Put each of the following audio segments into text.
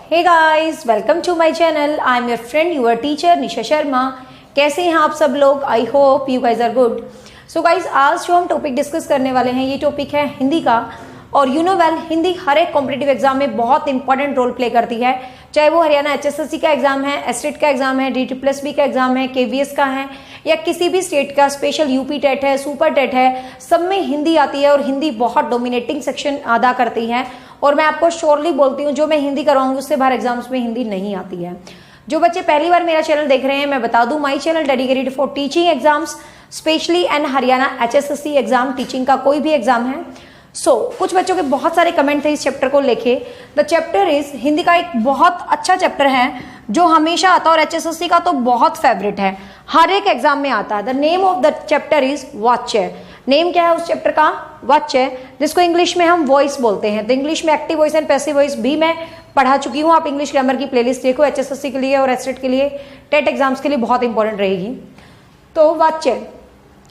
Hey guys, welcome to my channel. I am your friend your teacher Nisha Sharma. कैसे हैं आप सब लोग? I hope you guys are good. So guys, आज जो हम टॉपिक डिस्कस करने वाले हैं ये टॉपिक है हिंदी का। और यू नो वेल, हिंदी हर एक कॉम्पिटिटिव एग्जाम में बहुत इंपॉर्टेंट रोल प्ले करती है, चाहे वो हरियाणा HSSC का एग्जाम है, एसटेट का एग्जाम है, DSSB का एग्जाम है, KVS का है, या किसी भी स्टेट का स्पेशल यूपी टेट है, सुपर टेट है, सब में हिंदी आती है और हिंदी बहुत डोमिनेटिंग सेक्शन अदा करती है। और मैं आपको श्योरली बोलती हूँ, जो मैं हिंदी करवाऊंगी उससे बाहर एग्जाम्स में हिंदी नहीं आती है। जो बच्चे पहली बार मेरा चैनल देख रहे हैं, मैं बता दूं, my channel dedicated for teaching exams, specially and Haryana HSSC exam, teaching का कोई भी एग्जाम है। कुछ बच्चों के बहुत सारे कमेंट थे इस चैप्टर को लेके। द चैप्टर इज, हिंदी का एक बहुत अच्छा चैप्टर है जो हमेशा आता है और HSSC का तो बहुत फेवरेट है, हर एक एग्जाम में आता है। The name of the chapter is वाच्य। नेम क्या है उस चैप्टर का? वाच्य, जिसको इंग्लिश में हम वॉइस बोलते हैं। तो इंग्लिश में active voice and passive voice भी मैं पढ़ा चुकी हूँ। आप इंग्लिश ग्रामर की प्लेलिस्ट देखो, HSSC के लिए और एसटेट के लिए, टेट एग्जाम्स के लिए बहुत इंपॉर्टेंट रहेगी। तो वाच्य,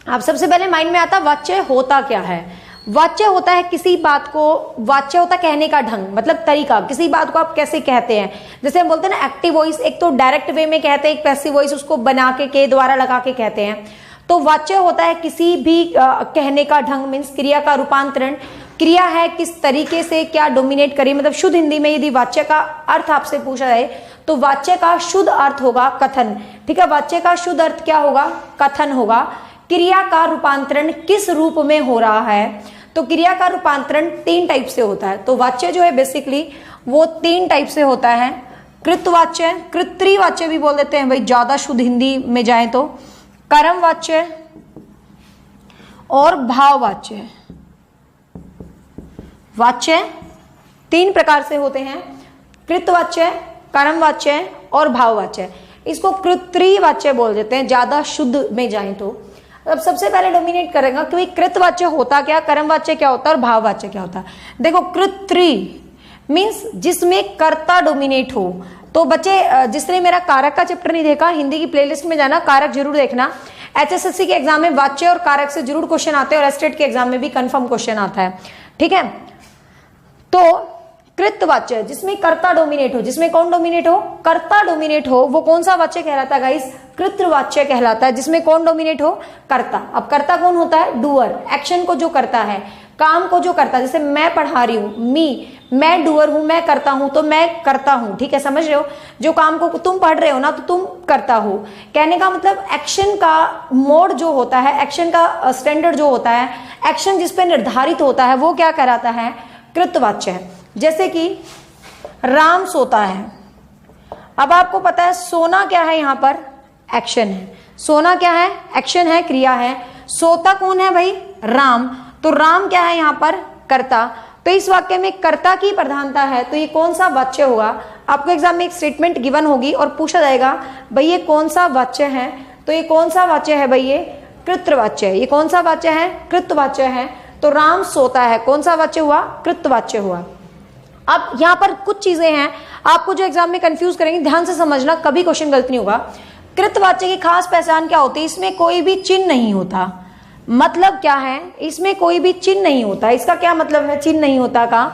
आप सबसे पहले माइंड में आता वाच्य होता क्या है? वाच्य होता है किसी बात को, वाच्य होता है कहने का ढंग, मतलब तरीका, किसी बात को आप कैसे कहते हैं। जैसे हम बोलते हैं ना एक्टिव वॉइस, एक तो डायरेक्ट वे में कहते हैं, एक पैसिव वॉइस उसको बना के द्वारा लगा के कहते हैं। तो वाच्य होता है किसी भी कहने का ढंग, मीन्स क्रिया का रूपांतरण। क्रिया है किस तरीके से क्या डोमिनेट करी, मतलब शुद्ध हिंदी में यदि वाच्य का अर्थ आपसे पूछा जाए तो वाच्य का शुद्ध अर्थ होगा कथन। ठीक है, वाच्य का शुद्ध अर्थ क्या होगा? कथन होगा। क्रिया का रूपांतरण किस रूप में हो रहा है? तो क्रिया का रूपांतरण 3 टाइप से होता है। तो वाच्य जो है बेसिकली वो 3 टाइप से होता है। कृतवाच्य, कृत्रिवाच्य भी बोल देते हैं भाई, ज्यादा शुद्ध हिंदी में जाए तो, कर्मवाच्य और भाववाच्य। वाच्य 3 प्रकार से होते हैं, कृतवाच्य, कर्मवाच्य और भाववाच्य। इसको कृत्रिवाच्य बोल देते हैं ज्यादा शुद्ध में जाए तो। अब सबसे पहले डोमिनेट करेगा कि कृतवाच्य होता क्या, कर्मवाच्य क्या होता है और भाववाच्य क्या होता है। देखो, कृत्रि मीन्स जिसमें कर्ता डोमिनेट हो। तो बच्चे जिसने मेरा कारक का चैप्टर नहीं देखा, हिंदी की प्लेलिस्ट में जाना, कारक जरूर देखना। HSSC के एग्जाम में वाच्य और कारक से जरूर क्वेश्चन आते हैं और एसटेट के एग्जाम में भी कंफर्म क्वेश्चन आता है। ठीक है, तो कृतवाच्य जिसमें कर्ता डोमिनेट हो, जिसमें कौन डोमिनेट हो? कर्ता डोमिनेट हो, वो कौन सा वाच्य कहलाता है गाइस? कृतवाच्य कहलाता है, जिसमें कौन डोमिनेट हो? कर्ता। अब कर्ता कौन होता है? डूअर, एक्शन को जो करता है, काम को जो करता है। जैसे मैं पढ़ा रही हूँ, मैं डूअर हूं, मैं करता हूं, तो मैं करता हूं। ठीक है, समझ रहे हो? जो काम को तुम पढ़ रहे हो ना, तो तुम करता हो। कहने का मतलब एक्शन का मोड जो होता है, एक्शन का स्टैंडर्ड जो होता है, एक्शन जिस पे निर्धारित होता है, वो क्या कहलाता है? कृतवाच्य है। जैसे कि राम सोता है। अब आपको पता है सोना क्या है? यहाँ पर एक्शन है। सोना क्या है? एक्शन है, क्रिया है। सोता कौन है भाई? राम। तो राम क्या है यहाँ पर? कर्ता। तो इस वाक्य में कर्ता की प्रधानता है, तो ये कौन सा वाच्य होगा? आपको एग्जाम में एक स्टेटमेंट गिवन होगी और पूछा जाएगा भाई ये कौन सा वाच्य है, तो ये कौन सा वाच्य है भाई? ये कृतवाच्य है। ये कौन सा वाच्य है? कृतवाच्य है। तो राम सोता है, कौन सा वाच्य हुआ? कृतवाच्य हुआ। अब यहाँ पर कुछ चीजें हैं आपको जो एग्जाम में कंफ्यूज करेंगे, ध्यान से समझना, कभी क्वेश्चन गलत नहीं होगा। कृतवाच्य की खास पहचान क्या होती है? इसमें कोई भी चिन्ह नहीं होता। मतलब क्या है? इसमें कोई भी चिन्ह नहीं होता। इसका क्या मतलब है चिन्ह नहीं होता का?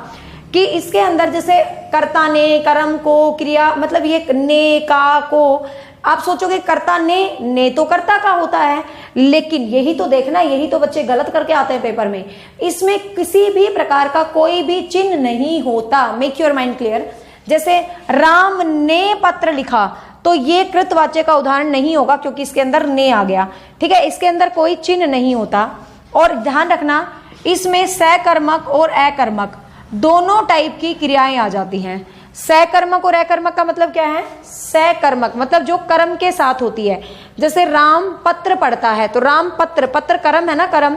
कि इसके अंदर जैसे कर्ता ने, कर्म को, क्रिया, मतलब ये ने, का, को, आप सोचोगे कर्ता ने तो कर्ता का होता है, लेकिन यही तो देखना, यही तो बच्चे गलत करके आते हैं पेपर में। इसमें किसी भी प्रकार का कोई भी चिन्ह नहीं होता। Make your mind clear. जैसे राम ने पत्र लिखा, तो ये कृतवाच्य का उदाहरण नहीं होगा क्योंकि इसके अंदर ने आ गया। ठीक है, इसके अंदर कोई चिन्ह नहीं होता। और ध्यान रखना, इसमें सकर्मक और अकर्मक दोनों टाइप की क्रियाएं आ जाती हैं। सकर्मक और अकर्मक का मतलब क्या है? सकर्मक मतलब जो कर्म के साथ होती है। जैसे राम पत्र पढ़ता है, तो राम पत्र, पत्र कर्म है ना, कर्म,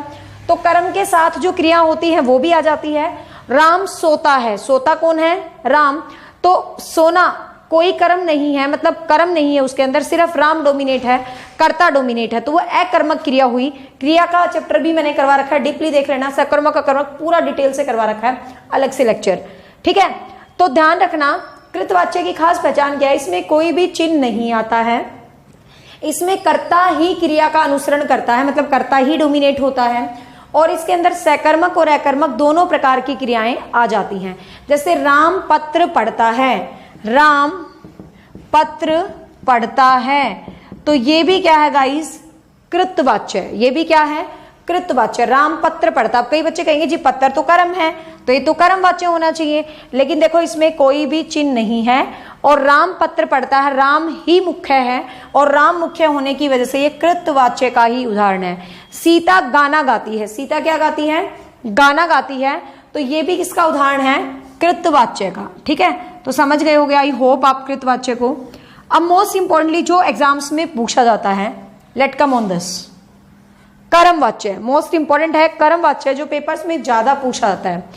तो कर्म के साथ जो क्रिया होती है वो भी आ जाती है। राम सोता है, सोता कौन है? राम। तो सोना कोई कर्म नहीं है, मतलब कर्म नहीं है उसके अंदर, सिर्फ राम डोमिनेट है, कर्ता डोमिनेट है, तो वो अकर्मक क्रिया हुई। क्रिया का चैप्टर भी मैंने करवा रखा है, डीपली देख लेना, सकर्मक अकर्मक पूरा डिटेल से करवा रखा है, अलग से लेक्चर। ठीक है, तो ध्यान रखना, कृतवाच्य की खास पहचान क्या है? इसमें कोई भी चिन्ह नहीं आता है, इसमें कर्ता ही क्रिया का अनुसरण करता है, मतलब कर्ता ही डोमिनेट होता है। और इसके अंदर सकर्मक और अकर्मक दोनों प्रकार की क्रियाएं आ जाती हैं। जैसे राम पत्र पढ़ता है, राम पत्र पढ़ता है, तो ये भी क्या है गाइस, कृतवाच्य। ये भी क्या है, कृतवाच्य। राम पत्र पढ़ता। अब कई बच्चे कहेंगे जी पत्र तो कर्म है, तो ये तो कर्म वाच्य होना चाहिए, लेकिन देखो इसमें कोई भी चिन्ह नहीं है और राम पत्र पढ़ता है, राम ही मुख्य है और राम मुख्य होने की वजह से ये कृतवाच्य का ही उदाहरण है। सीता गाना गाती है, सीता क्या गाती है, गाना गाती है, तो ये भी किसका उदाहरण है, कृतवाच्य का। ठीक है, तो समझ गए होगे आई होप आप कृतवाच्य को। अब मोस्ट इंपॉर्टेंटली जो एग्जाम्स में पूछा जाता है, लेट कम ऑन दिस, कर्म वाच्य। मोस्ट इंपॉर्टेंट है कर्म वाच्य, जो पेपर्स में ज्यादा पूछा जाता है।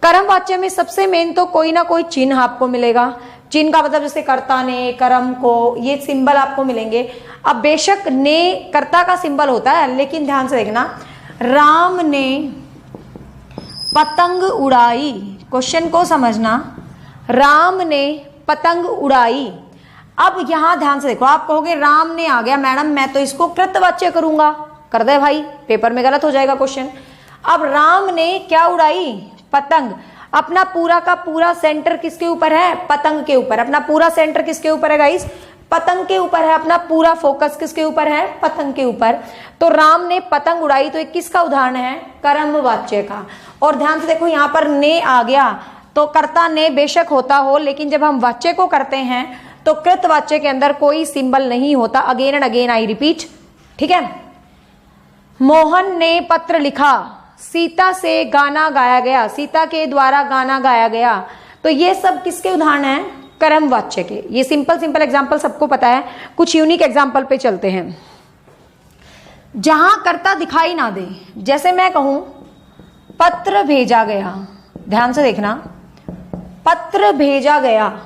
कर्म वाच्य में सबसे मेन तो कोई ना कोई चिन्ह आपको मिलेगा। चिन्ह का मतलब जैसे कर्ता ने, कर्म को, ये सिंबल आपको मिलेंगे। अब बेशक ने कर्ता का सिंबल होता है, लेकिन ध्यान से देखना, राम ने पतंग उड़ाई, क्वेश्चन को समझना, राम ने पतंग उड़ाई। अब यहां ध्यान से देखो, आप कहोगे राम ने आ गया मैडम, मैं तो इसको कृतवाच्य करूंगा, कर दे भाई, पेपर में गलत हो जाएगा क्वेश्चन। अब राम ने क्या उड़ाई, पतंग। अपना पूरा का पूरा सेंटर किसके ऊपर है, पतंग के ऊपर। अपना पूरा सेंटर किसके ऊपर है गाइस, पतंग के ऊपर है। अपना पूरा फोकस किसके ऊपर है, पतंग के ऊपर। तो राम ने पतंग उड़ाई, तो एक किसका उदाहरण है, कर्म वाच्य का। और ध्यान से देखो यहां पर ने आ गया, तो कर्ता ने बेशक होता हो, लेकिन जब हम वाच्य को करते हैं तो कृतवाच्य के अंदर कोई सिंबल नहीं होता। Again and again I repeat. ठीक है, मोहन ने पत्र लिखा, सीता से गाना गाया गया, सीता के द्वारा गाना गाया गया, तो ये सब किसके उदाहरण हैं, कर्म वाच्य के। ये सिंपल सिंपल एग्जांपल सबको पता है, कुछ यूनिक एग्जांपल पे चलते हैं। जहां कर्ता दिखाई ना दे, जैसे मैं कहूं पत्र भेजा गया, ध्यान से देखना, पत्र भेजा गया।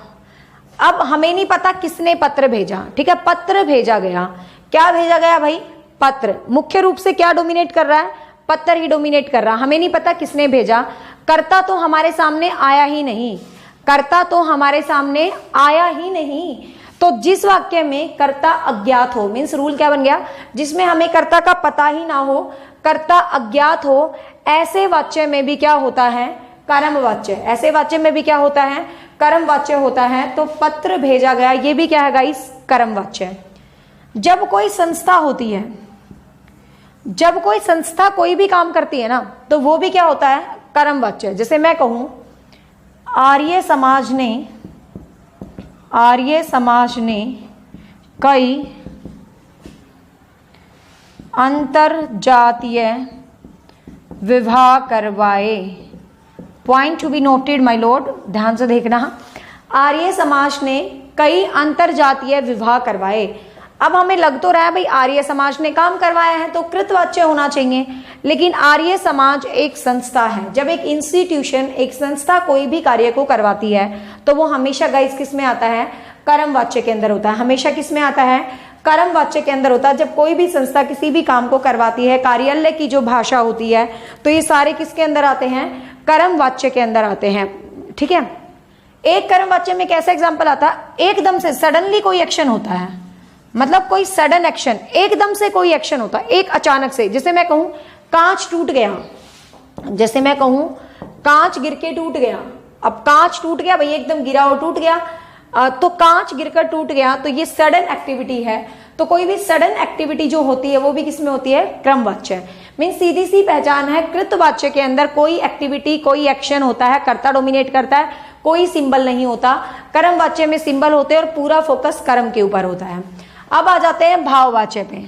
अब हमें नहीं पता किसने पत्र भेजा, ठीक है, पत्र भेजा गया, क्या भेजा गया भाई, पत्र। मुख्य रूप से क्या डोमिनेट कर रहा है, पत्र ही डोमिनेट कर रहा, हमें नहीं पता किसने भेजा। कर्ता तो हमारे सामने आया ही नहीं, कर्ता तो हमारे सामने आया ही नहीं। तो जिस वाक्य में कर्ता अज्ञात हो, मीन्स रूल क्या बन गया, जिसमें हमें कर्ता का पता ही ना हो, कर्ता अज्ञात हो, ऐसे वाक्य में भी क्या होता है, कर्म वाच्य। ऐसे वाक्य में भी क्या होता है, कर्म वाच्य होता है। तो पत्र भेजा गया, ये भी क्या है गाइस, कर्म वाच्य। जब कोई संस्था होती है, जब कोई संस्था कोई भी काम करती है ना, तो वो भी क्या होता है, कर्म वाच्य। जैसे मैं कहूं आर्य समाज ने कई अंतरजातीय विवाह करवाए। Point to be noted my Lord, ध्यान से देखना, आर्य समाज ने कई अंतरजातीय विवाह करवाए। अब हमें लग तो रहा है भाई आर्य समाज ने काम करवाया है तो कृतवाच्य होना चाहिए, लेकिन आर्य समाज एक संस्था है। जब एक इंस्टीट्यूशन, एक संस्था कोई भी कार्य को करवाती है तो वो हमेशा गाइस किस में आता है, कर्म वाच्य के अंदर होता है। हमेशा किस में आता है, कर्म वाच्य के अंदर होता है। जब कोई भी संस्था किसी भी काम को करवाती है, कार्यालय की जो भाषा होती है, तो ये सारे किसके अंदर आते हैं, कर्म वाच्य के अंदर आते हैं। ठीक है, एक कर्म वाच्य में कैसा एग्जाम्पल आता है, एकदम से सडनली कोई एक्शन होता है, मतलब कोई सडन एक्शन, एकदम से कोई एक्शन होता है, एक अचानक से। जैसे मैं कहूं कांच टूट गया, जैसे मैं कहूं कांच गिर के टूट गया। अब कांच टूट गया भाई, एकदम गिरा और टूट गया, तो कांच गिरकर टूट गया, तो ये सडन एक्टिविटी है। तो कोई भी सडन एक्टिविटी जो होती है वो भी किसमें होती है, क्रमवाच्य। मीन सीधी सी पहचान है, कृतवाच्य के अंदर कोई एक्टिविटी, कोई एक्शन होता है, कर्ता डोमिनेट करता है, कोई सिंबल नहीं होता। कर्मवाच्य में सिंबल होते हैं और पूरा फोकस कर्म के ऊपर होता है। अब आ जाते हैं भाववाच्य पे।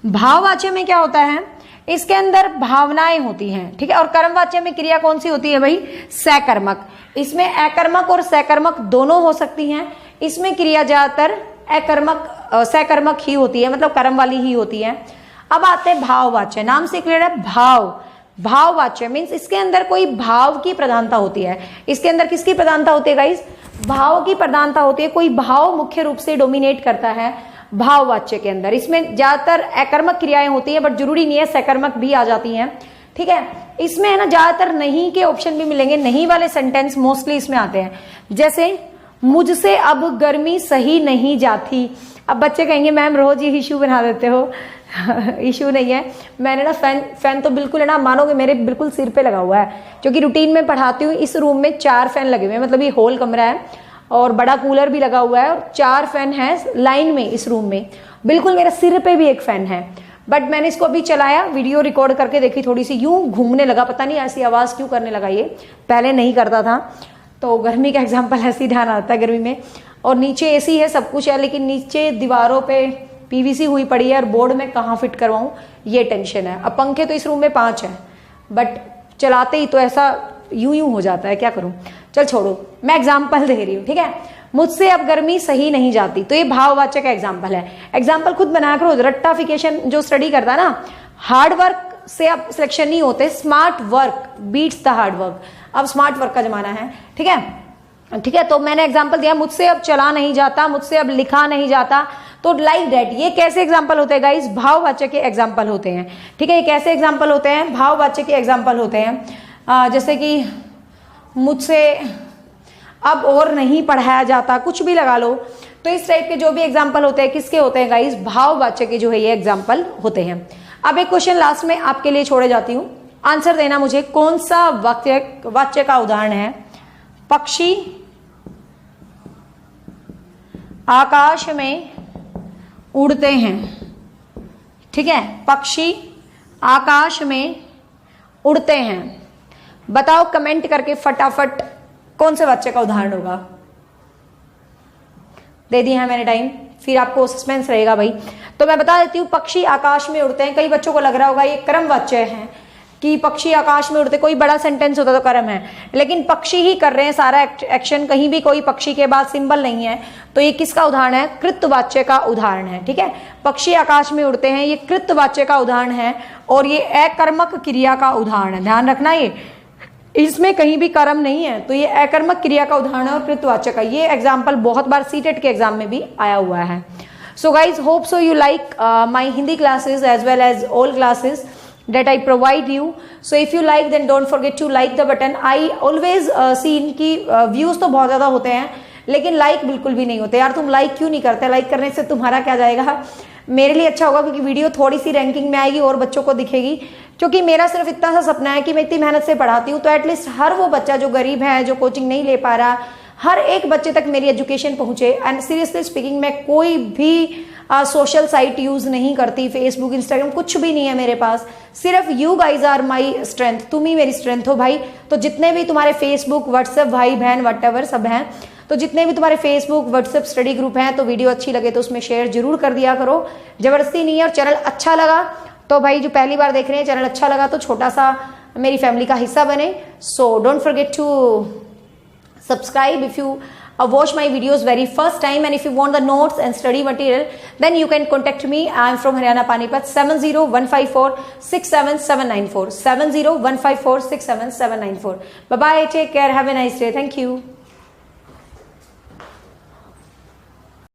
भाववाच्य में क्या होता है, इसके अंदर भावनाएं होती हैं, ठीक है। और कर्मवाच्य में क्रिया कौन सी होती है भाई, सकर्मक। इसमें अकर्मक और सकर्मक दोनों हो सकती हैं। इसमें क्रिया ज्यादातर अकर्मक सकर्मक ही होती है, मतलब कर्म वाली ही होती है। अब आते हैं भाववाच्य, नाम से क्लियर है, भाव। भाववाच्य मीन्स इसके अंदर कोई भाव की प्रधानता होती है। इसके अंदर किसकी प्रधानता होती है गाइस, भाव की प्रधानता होती है। कोई भाव मुख्य रूप से डोमिनेट करता है भाववाच्य के अंदर। इसमें ज्यादातर अकर्मक क्रियाएं होती हैं, बट जरूरी नहीं है सकर्मक भी आ जाती हैं, ठीक है। इसमें है ना ज्यादातर नहीं के ऑप्शन भी मिलेंगे, नहीं वाले सेंटेंस मोस्टली इसमें आते हैं। जैसे मुझसे अब गर्मी सही नहीं जाती। अब बच्चे कहेंगे मैम रोज ये इशू बना देते हो। इशू नहीं है, मैंने ना फैन तो बिल्कुल है ना, मानोगे मेरे बिल्कुल सिर पे लगा हुआ है, क्योंकि रूटीन में पढ़ाती हूँ। इस रूम में 4 फैन लगे हुए हैं, मतलब ये होल कमरा है और बड़ा कूलर भी लगा हुआ है और 4 फैन है लाइन में इस रूम में, बिल्कुल मेरे सिर पे भी एक फैन है। बट मैंने इसको अभी चलाया, वीडियो रिकॉर्ड करके देखी, थोड़ी सी यूं घूमने लगा, पता नहीं ऐसी आवाज़ क्यों करने लगा, ये पहले नहीं करता था। तो गर्मी का एग्जाम्पल ऐसे ही ध्यान आता है गर्मी में। और नीचे एसी है, सब कुछ है, लेकिन नीचे दीवारों पे पीवीसी हुई पड़ी है और बोर्ड में कहाँ फिट करवाऊँ ये टेंशन है। अब पंखे तो इस रूम में 5 है, बट चलाते ही तो ऐसा यूं हो जाता है, क्या करूं। चल छोड़ो, मैं एग्जाम्पल दे रही हूँ, ठीक है। मुझसे अब गर्मी सही नहीं जाती, तो ये भाववाचक का एग्जाम्पल है। एग्जाम्पल खुद बनाया करो। रट्टाफिकेशन जो स्टडी करता है ना, हार्ड वर्क से अब सिलेक्शन नहीं होते, smart work beats the hard work. अब स्मार्ट वर्क का जमाना है, ठीक है, ठीक है। तो मैंने एग्जाम्पल दिया, मुझसे अब चला नहीं जाता, मुझसे अब लिखा नहीं जाता, तो लाइक दैट। ये कैसे एग्जाम्पल होते हैं गाइस? भाववाचक के एग्जाम्पल होते हैं, ठीक है। ये कैसे एग्जाम्पल होते हैं? भाववाचक के एग्जाम्पल होते हैं। जैसे कि मुझसे अब और नहीं पढ़ाया जाता, कुछ भी लगा लो। तो इस टाइप के जो भी एग्जाम्पल होते हैं, किसके होते हैं गाइस? भाववाचक के जो है ये एग्जाम्पल होते हैं। अब एक क्वेश्चन लास्ट में आपके लिए छोड़े जाती हूं, आंसर देना मुझे, कौन सा वाक्य का उदाहरण है? पक्षी आकाश में उड़ते हैं, ठीक है, पक्षी आकाश में उड़ते हैं। बताओ कमेंट करके फटाफट कौन से वाक्य का उदाहरण होगा। दे दिया है मैंने टाइम, फिर आपको सस्पेंस रहेगा भाई। तो मैं बता देती हूँ, पक्षी आकाश में उड़ते हैं। कई बच्चों को लग रहा होगा ये कर्म वाच्य है कि पक्षी आकाश में उड़ते, कोई बड़ा सेंटेंस होता तो कर्म है, लेकिन पक्षी ही कर रहे हैं सारा एक्शन, कहीं भी कोई पक्षी के बाद सिंबल नहीं है। तो ये किसका उदाहरण है? कृतवाच्य का उदाहरण है, ठीक है। पक्षी आकाश में उड़ते हैं, ये कृतवाच्य का उदाहरण है और ये अकर्मक क्रिया का उदाहरण है। ध्यान रखना, ये इसमें कहीं भी कर्म नहीं है, तो ये अकर्मक क्रिया का उदाहरण है और कृतवाच्य का। ये एग्जाम्पल बहुत बार सीटेट के एग्जाम में भी आया हुआ है। So guys, hope so you like my Hindi classes as well as all classes that I provide you. So if you like, then don't forget to like the button. I always seen कि views तो बहुत ज़्यादा होते हैं, लेकिन like बिल्कुल भी नहीं होते। यार तुम लाइक क्यों नहीं करते? लाइक करने से तुम्हारा क्या जाएगा? मेरे लिए अच्छा होगा, क्योंकि वीडियो थोड़ी सी रैंकिंग में आएगी और बच्चों को दिखेगी। क्योंकि मेरा सिर्फ इतना सा सपना है कि मैं इतनी मेहनत से पढ़ाती हूँ, तो एटलीस्ट हर वो बच्चा जो गरीब है, जो कोचिंग नहीं ले पा रहा, हर एक बच्चे तक मेरी एजुकेशन पहुंचे। एंड सीरियसली स्पीकिंग, मैं कोई भी सोशल साइट यूज नहीं करती, फेसबुक इंस्टाग्राम कुछ भी नहीं है मेरे पास। सिर्फ you guys are my strength, तुम ही मेरी स्ट्रेंथ हो भाई। तो जितने भी तुम्हारे फेसबुक, व्हाट्सएप, भाई बहन व्हाटएवर सब हैं, तो जितने भी तुम्हारे फेसबुक, व्हाट्सएप स्टडी ग्रुप हैं, तो वीडियो अच्छी लगे तो उसमें शेयर जरूर कर दिया करो, जबरदस्ती नहीं है। और चैनल अच्छा लगा तो भाई, जो पहली बार देख रहे हैं, चैनल अच्छा लगा तो छोटा सा मेरी फैमिली का हिस्सा बने। So don't forget to subscribe if you watch my videos very first time, and if you want the notes and study material, then you can contact me. I am from Haryana, Panipat. 7015467794 7015467794. Bye bye, take care, have a nice day, thank you.